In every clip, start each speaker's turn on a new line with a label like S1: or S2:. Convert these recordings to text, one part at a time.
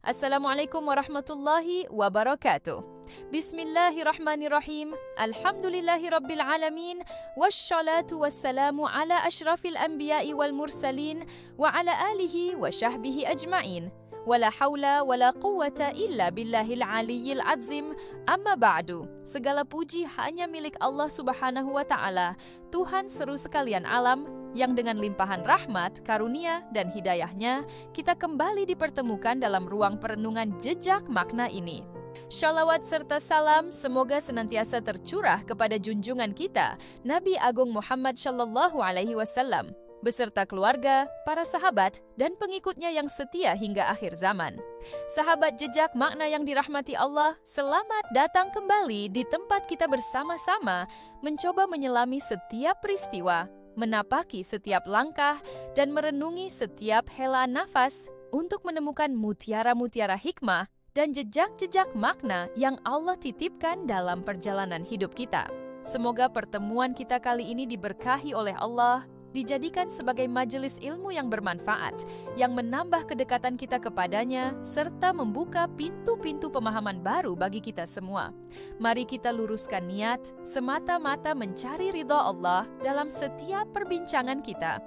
S1: Assalamualaikum warahmatullahi wabarakatuh. Bismillahirrahmanirrahim. Alhamdulillahi rabbil alamin. Wassalatu wassalamu ala ashrafil anbiya'i wal mursalin. Wa ala alihi wa syahbihi ajma'in. Wala hawla wala quwwata illa billahil aliyyil azim. Amma ba'du. Segala puji hanya milik Allah subhanahu wa ta'ala, Tuhan seru sekalian alam, yang dengan limpahan rahmat, karunia, dan hidayahnya, kita kembali dipertemukan dalam ruang perenungan jejak makna ini. Shalawat serta salam semoga senantiasa tercurah kepada junjungan kita, Nabi Agung Muhammad Shallallahu Alaihi Wasallam, beserta keluarga, para sahabat, dan pengikutnya yang setia hingga akhir zaman. Sahabat jejak makna yang dirahmati Allah, selamat datang kembali di tempat kita bersama-sama mencoba menyelami setiap peristiwa, menapaki setiap langkah, dan merenungi setiap hela nafas untuk menemukan mutiara-mutiara hikmah dan jejak-jejak makna yang Allah titipkan dalam perjalanan hidup kita. Semoga pertemuan kita kali ini diberkahi oleh Allah, dijadikan sebagai majelis ilmu yang bermanfaat, yang menambah kedekatan kita kepadanya, serta membuka pintu-pintu pemahaman baru bagi kita semua. Mari kita luruskan niat, semata-mata mencari ridha Allah dalam setiap perbincangan kita.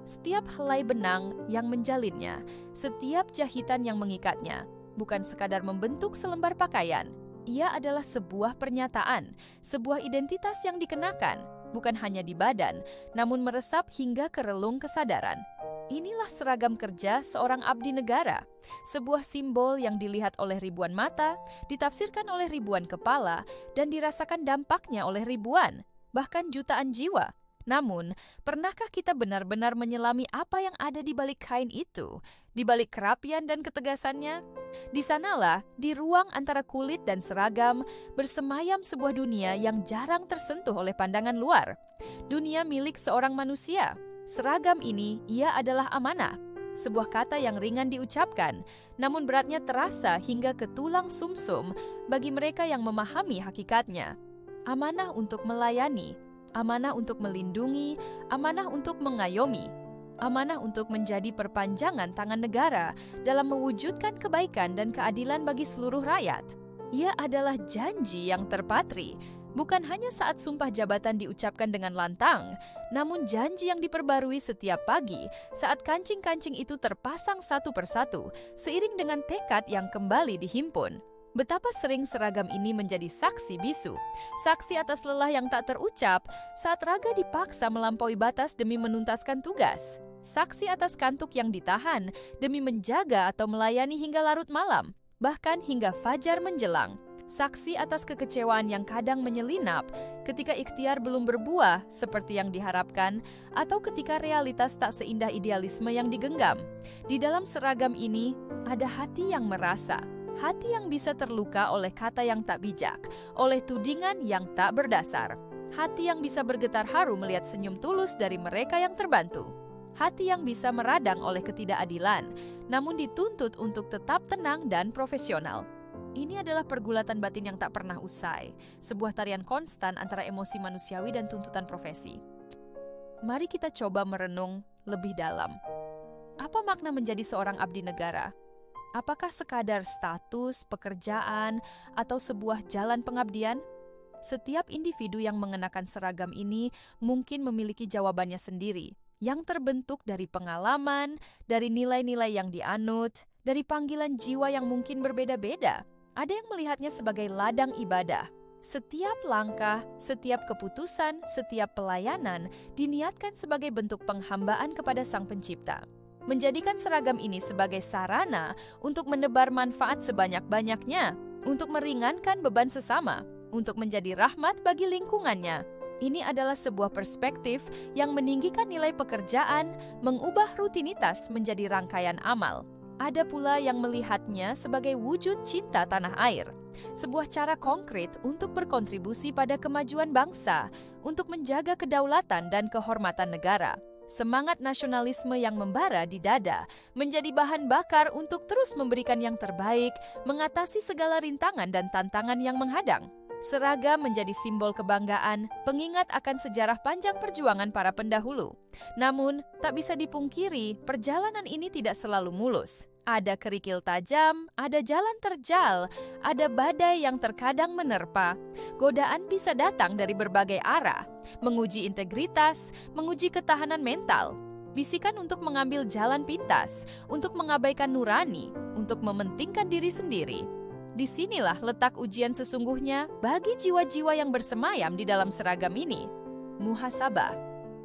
S1: Setiap helai benang yang menjalinnya, setiap jahitan yang mengikatnya, bukan sekadar membentuk selembar pakaian. Ia adalah sebuah pernyataan, sebuah identitas yang dikenakan, bukan hanya di badan, namun meresap hingga ke relung kesadaran. Inilah seragam kerja seorang abdi negara, sebuah simbol yang dilihat oleh ribuan mata, ditafsirkan oleh ribuan kepala, dan dirasakan dampaknya oleh ribuan, bahkan jutaan jiwa. Namun, pernahkah kita benar-benar menyelami apa yang ada di balik kain itu, di balik kerapian dan ketegasannya? Di sanalah, di ruang antara kulit dan seragam, bersemayam sebuah dunia yang jarang tersentuh oleh pandangan luar. Dunia milik seorang manusia. Seragam ini, ia adalah amanah. Sebuah kata yang ringan diucapkan, namun beratnya terasa hingga ke tulang sumsum bagi mereka yang memahami hakikatnya. Amanah untuk melayani, amanah untuk melindungi, amanah untuk mengayomi, amanah untuk menjadi perpanjangan tangan negara dalam mewujudkan kebaikan dan keadilan bagi seluruh rakyat. Ia adalah janji yang terpatri, bukan hanya saat sumpah jabatan diucapkan dengan lantang, namun janji yang diperbarui setiap pagi saat kancing-kancing itu terpasang satu persatu, seiring dengan tekad yang kembali dihimpun. Betapa sering seragam ini menjadi saksi bisu, saksi atas lelah yang tak terucap saat raga dipaksa melampaui batas demi menuntaskan tugas, saksi atas kantuk yang ditahan demi menjaga atau melayani hingga larut malam, bahkan hingga fajar menjelang, saksi atas kekecewaan yang kadang menyelinap ketika ikhtiar belum berbuah seperti yang diharapkan atau ketika realitas tak seindah idealisme yang digenggam. Di dalam seragam ini ada hati yang merasa, hati yang bisa terluka oleh kata yang tak bijak, oleh tudingan yang tak berdasar. Hati yang bisa bergetar haru melihat senyum tulus dari mereka yang terbantu. Hati yang bisa meradang oleh ketidakadilan, namun dituntut untuk tetap tenang dan profesional. Ini adalah pergulatan batin yang tak pernah usai, sebuah tarian konstan antara emosi manusiawi dan tuntutan profesi. Mari kita coba merenung lebih dalam. Apa makna menjadi seorang abdi negara? Apakah sekadar status, pekerjaan, atau sebuah jalan pengabdian? Setiap individu yang mengenakan seragam ini mungkin memiliki jawabannya sendiri, yang terbentuk dari pengalaman, dari nilai-nilai yang dianut, dari panggilan jiwa yang mungkin berbeda-beda. Ada yang melihatnya sebagai ladang ibadah. Setiap langkah, setiap keputusan, setiap pelayanan diniatkan sebagai bentuk penghambaan kepada Sang Pencipta. Menjadikan seragam ini sebagai sarana untuk menebar manfaat sebanyak-banyaknya, untuk meringankan beban sesama, untuk menjadi rahmat bagi lingkungannya. Ini adalah sebuah perspektif yang meninggikan nilai pekerjaan, mengubah rutinitas menjadi rangkaian amal. Ada pula yang melihatnya sebagai wujud cinta tanah air, sebuah cara konkret untuk berkontribusi pada kemajuan bangsa, untuk menjaga kedaulatan dan kehormatan negara. Semangat nasionalisme yang membara di dada menjadi bahan bakar untuk terus memberikan yang terbaik, mengatasi segala rintangan dan tantangan yang menghadang. Seragam menjadi simbol kebanggaan, pengingat akan sejarah panjang perjuangan para pendahulu. Namun, tak bisa dipungkiri, perjalanan ini tidak selalu mulus. Ada kerikil tajam, ada jalan terjal, ada badai yang terkadang menerpa. Godaan bisa datang dari berbagai arah, menguji integritas, menguji ketahanan mental. Bisikan untuk mengambil jalan pintas, untuk mengabaikan nurani, untuk mementingkan diri sendiri. Disinilah letak ujian sesungguhnya bagi jiwa-jiwa yang bersemayam di dalam seragam ini. Muhasabah.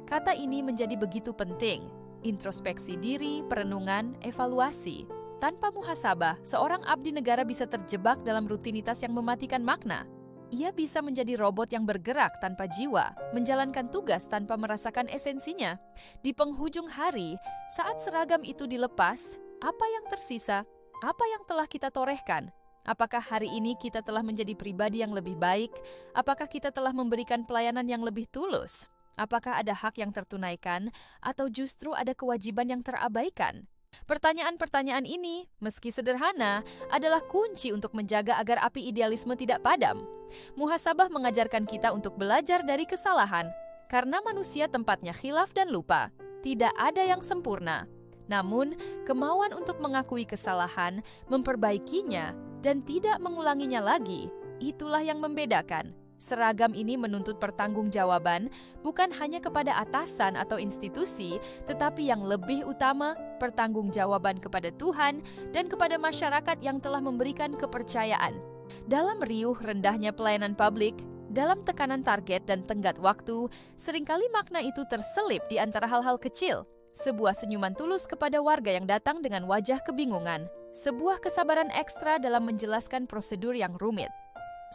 S1: Kata ini menjadi begitu penting. Introspeksi diri, perenungan, evaluasi. Tanpa muhasabah, seorang abdi negara bisa terjebak dalam rutinitas yang mematikan makna. Ia bisa menjadi robot yang bergerak tanpa jiwa, menjalankan tugas tanpa merasakan esensinya. Di penghujung hari, saat seragam itu dilepas, apa yang tersisa? Apa yang telah kita torehkan? Apakah hari ini kita telah menjadi pribadi yang lebih baik? Apakah kita telah memberikan pelayanan yang lebih tulus? Apakah ada hak yang tertunaikan, atau justru ada kewajiban yang terabaikan? Pertanyaan-pertanyaan ini, meski sederhana, adalah kunci untuk menjaga agar api idealisme tidak padam. Muhasabah mengajarkan kita untuk belajar dari kesalahan, karena manusia tempatnya khilaf dan lupa. Tidak ada yang sempurna. Namun, kemauan untuk mengakui kesalahan, memperbaikinya, dan tidak mengulanginya lagi, itulah yang membedakan. Seragam ini menuntut pertanggungjawaban bukan hanya kepada atasan atau institusi, tetapi yang lebih utama, pertanggungjawaban kepada Tuhan dan kepada masyarakat yang telah memberikan kepercayaan. Dalam riuh rendahnya pelayanan publik, dalam tekanan target dan tenggat waktu, seringkali makna itu terselip di antara hal-hal kecil. Sebuah senyuman tulus kepada warga yang datang dengan wajah kebingungan. Sebuah kesabaran ekstra dalam menjelaskan prosedur yang rumit.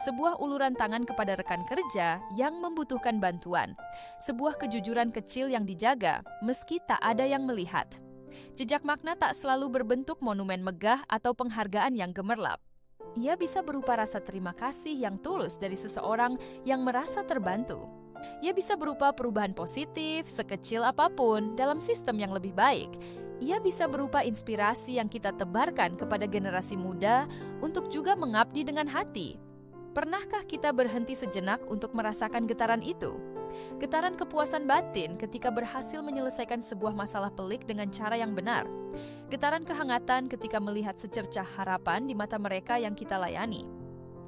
S1: Sebuah uluran tangan kepada rekan kerja yang membutuhkan bantuan. Sebuah kejujuran kecil yang dijaga, meski tak ada yang melihat. Jejak makna tak selalu berbentuk monumen megah atau penghargaan yang gemerlap. Ia bisa berupa rasa terima kasih yang tulus dari seseorang yang merasa terbantu. Ia bisa berupa perubahan positif, sekecil apapun, dalam sistem yang lebih baik. Ia bisa berupa inspirasi yang kita tebarkan kepada generasi muda untuk juga mengabdi dengan hati. Pernahkah kita berhenti sejenak untuk merasakan getaran itu? Getaran kepuasan batin ketika berhasil menyelesaikan sebuah masalah pelik dengan cara yang benar. Getaran kehangatan ketika melihat secercah harapan di mata mereka yang kita layani.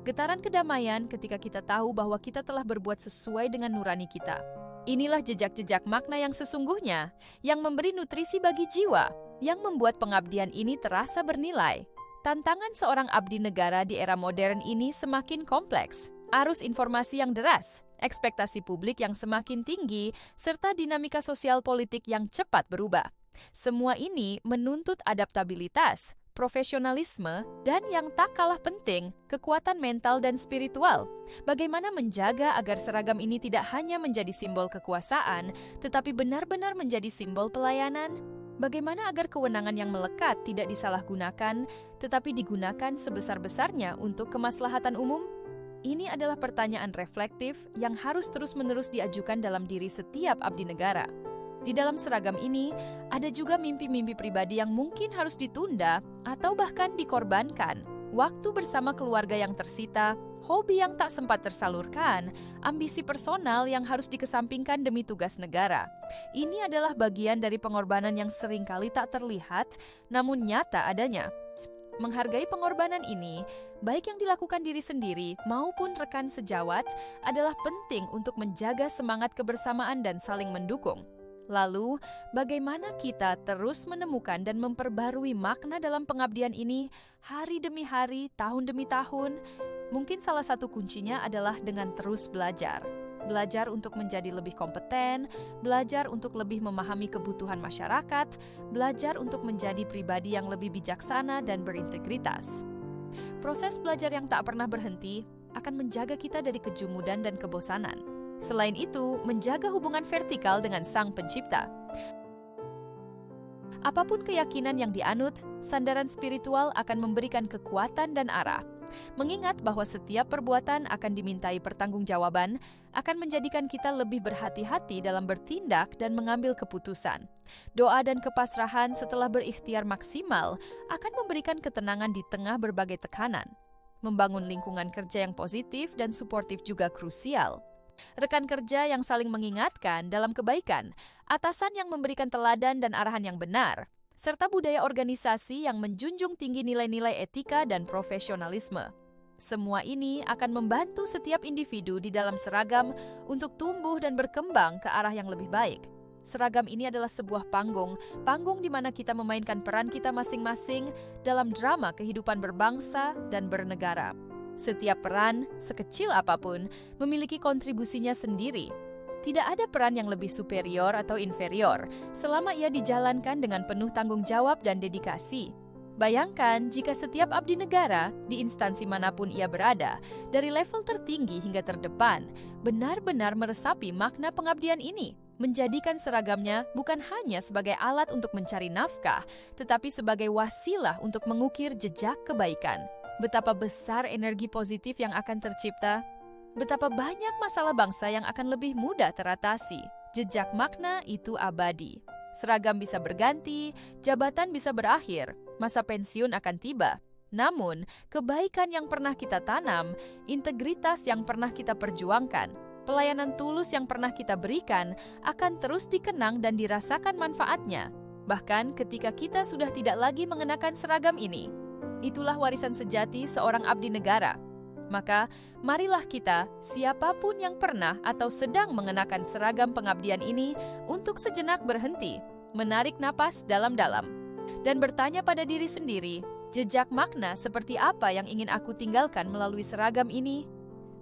S1: Getaran kedamaian ketika kita tahu bahwa kita telah berbuat sesuai dengan nurani kita. Inilah jejak-jejak makna yang sesungguhnya, yang memberi nutrisi bagi jiwa, yang membuat pengabdian ini terasa bernilai. Tantangan seorang abdi negara di era modern ini semakin kompleks. Arus informasi yang deras, ekspektasi publik yang semakin tinggi, serta dinamika sosial politik yang cepat berubah. Semua ini menuntut adaptabilitas, profesionalisme, dan yang tak kalah penting, kekuatan mental dan spiritual. Bagaimana menjaga agar seragam ini tidak hanya menjadi simbol kekuasaan, tetapi benar-benar menjadi simbol pelayanan? Bagaimana agar kewenangan yang melekat tidak disalahgunakan, tetapi digunakan sebesar-besarnya untuk kemaslahatan umum? Ini adalah pertanyaan reflektif yang harus terus-menerus diajukan dalam diri setiap abdi negara. Di dalam seragam ini, ada juga mimpi-mimpi pribadi yang mungkin harus ditunda atau bahkan dikorbankan. Waktu bersama keluarga yang tersita, hobi yang tak sempat tersalurkan, ambisi personal yang harus dikesampingkan demi tugas negara. Ini adalah bagian dari pengorbanan yang seringkali tak terlihat, namun nyata adanya. Menghargai pengorbanan ini, baik yang dilakukan diri sendiri maupun rekan sejawat, adalah penting untuk menjaga semangat kebersamaan dan saling mendukung. Lalu, bagaimana kita terus menemukan dan memperbarui makna dalam pengabdian ini hari demi hari, tahun demi tahun? Mungkin salah satu kuncinya adalah dengan terus belajar. Belajar untuk menjadi lebih kompeten, belajar untuk lebih memahami kebutuhan masyarakat, belajar untuk menjadi pribadi yang lebih bijaksana dan berintegritas. Proses belajar yang tak pernah berhenti akan menjaga kita dari kejumudan dan kebosanan. Selain itu, menjaga hubungan vertikal dengan Sang Pencipta. Apapun keyakinan yang dianut, sandaran spiritual akan memberikan kekuatan dan arah. Mengingat bahwa setiap perbuatan akan dimintai pertanggungjawaban, akan menjadikan kita lebih berhati-hati dalam bertindak dan mengambil keputusan. Doa dan kepasrahan setelah berikhtiar maksimal akan memberikan ketenangan di tengah berbagai tekanan. Membangun lingkungan kerja yang positif dan suportif juga krusial. Rekan kerja yang saling mengingatkan dalam kebaikan, atasan yang memberikan teladan dan arahan yang benar, serta budaya organisasi yang menjunjung tinggi nilai-nilai etika dan profesionalisme. Semua ini akan membantu setiap individu di dalam seragam untuk tumbuh dan berkembang ke arah yang lebih baik. Seragam ini adalah sebuah panggung di mana kita memainkan peran kita masing-masing dalam drama kehidupan berbangsa dan bernegara. Setiap peran, sekecil apapun, memiliki kontribusinya sendiri. Tidak ada peran yang lebih superior atau inferior selama ia dijalankan dengan penuh tanggung jawab dan dedikasi. Bayangkan jika setiap abdi negara di instansi manapun ia berada, dari level tertinggi hingga terdepan, benar-benar meresapi makna pengabdian ini, menjadikan seragamnya bukan hanya sebagai alat untuk mencari nafkah, tetapi sebagai wasilah untuk mengukir jejak kebaikan. Betapa besar energi positif yang akan tercipta, betapa banyak masalah bangsa yang akan lebih mudah teratasi. Jejak makna itu abadi. Seragam bisa berganti, jabatan bisa berakhir, masa pensiun akan tiba. Namun, kebaikan yang pernah kita tanam, integritas yang pernah kita perjuangkan, pelayanan tulus yang pernah kita berikan akan terus dikenang dan dirasakan manfaatnya. Bahkan ketika kita sudah tidak lagi mengenakan seragam ini. Itulah warisan sejati seorang abdi negara. Maka, marilah kita, siapapun yang pernah atau sedang mengenakan seragam pengabdian ini, untuk sejenak berhenti, menarik napas dalam-dalam, dan bertanya pada diri sendiri, jejak makna seperti apa yang ingin aku tinggalkan melalui seragam ini?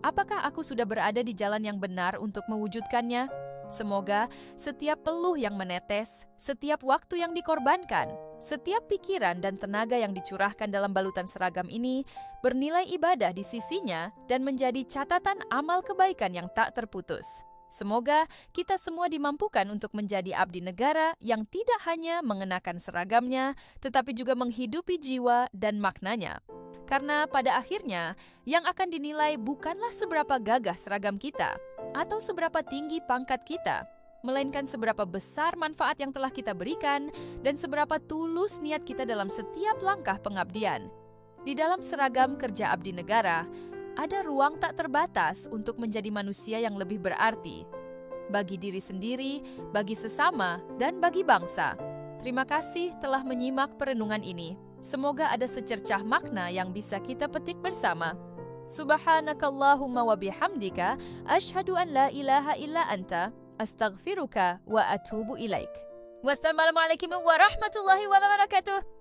S1: Apakah aku sudah berada di jalan yang benar untuk mewujudkannya? Semoga setiap peluh yang menetes, setiap waktu yang dikorbankan, setiap pikiran dan tenaga yang dicurahkan dalam balutan seragam ini bernilai ibadah di sisinya dan menjadi catatan amal kebaikan yang tak terputus. Semoga kita semua dimampukan untuk menjadi abdi negara yang tidak hanya mengenakan seragamnya, tetapi juga menghidupi jiwa dan maknanya. Karena pada akhirnya, yang akan dinilai bukanlah seberapa gagah seragam kita, atau seberapa tinggi pangkat kita, melainkan seberapa besar manfaat yang telah kita berikan dan seberapa tulus niat kita dalam setiap langkah pengabdian. Di dalam seragam kerja abdi negara, ada ruang tak terbatas untuk menjadi manusia yang lebih berarti, bagi diri sendiri, bagi sesama, dan bagi bangsa. Terima kasih telah menyimak perenungan ini. Semoga ada secercah makna yang bisa kita petik bersama. Subhanakallahumma wa bihamdika, asyhadu an la ilaha illa anta, astaghfiruka wa atubu ilaik. Wassalamualaikum warahmatullahi wabarakatuh.